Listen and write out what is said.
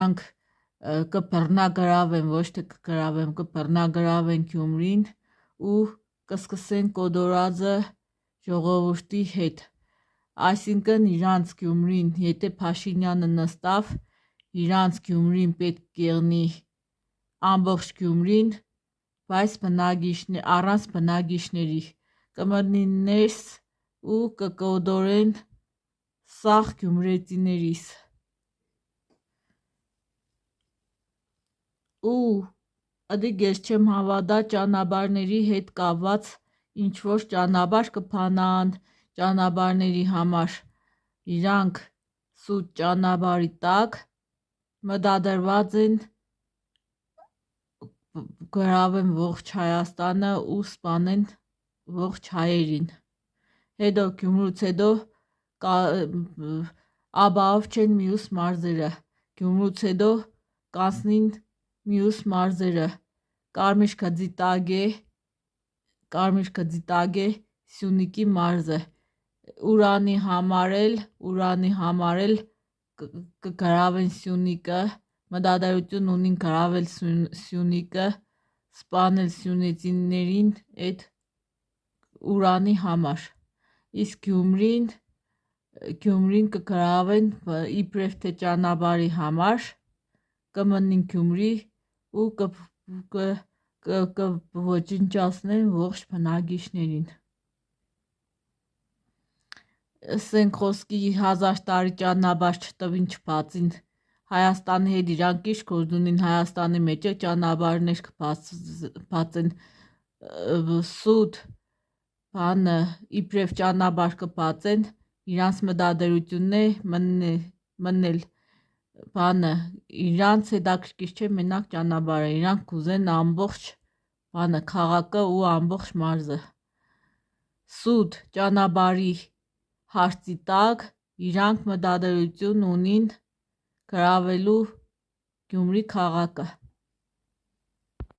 Իրանք կբռնագրավեն, ոչ թե կգրավեն, կբռնագրավեն Գյումրին ու կսկսեն կոդորածը ժողովրդի հետ։ Այսինքն իրանց Գյումրին, եթե Փաշինյանը նստավ, իրանց Գյումրին պետք կեղնի ամբողջ Գյումրին, բայց առանց բնակիչների կմտնի ներս ու կկոդորեն սաղ գյումրեցիներիս։ Ու ըդիկ ես չեմ հավատա ճանապարհների հետ կապված ինչ-որ ճանապարհ կփանան ճանապարհների համար։ Իրանք սուտ ճանապարհի տակ մտադրված են գրավեն ողջ Հայաստանը ու սպանեն ողջ հայերին։ Հետո Գյումրուց հետո ապահով չեն մյուս մարզերը։ Գյումրուց հետո կանցնին մյուս մարզերը։ Կարմիր գծի տակ է Սյունիքի մարզը։ Ուրանի համար էլ կգրավեն Սյունիքը, մտադրություն ունին գրավել Սյունիքը, սպանել սյունեցիներին այդ ուրանի համար։ Իսկ Գյումրին կգրավեն իբրև թե ճանապարհի համար, կմտնին Գյումրի ու կոչնջացնեն ողջ բնակիչներին։ Սենք խոսքի 1000 տարի ճանապարհ չտվին չբացին Հայաստանի հետ իրանք ինչ գործ ունին Հայաստանի մեջ ճանապարհներ կբացեն սուտ բանը իբրև ճանապարհ կբացեն իրանց մտադրությունն է մնել բանը իրանց հետաքրքիր չէ մենակ ճանապարհը իրանք կուզեն ամբողջ բանը քաղաքը ու ամբողջ մարզը սուտ ճանապարհի հարցի տակ իրանք մտադրություն ունին գրավելու Գյումրի քաղաքը։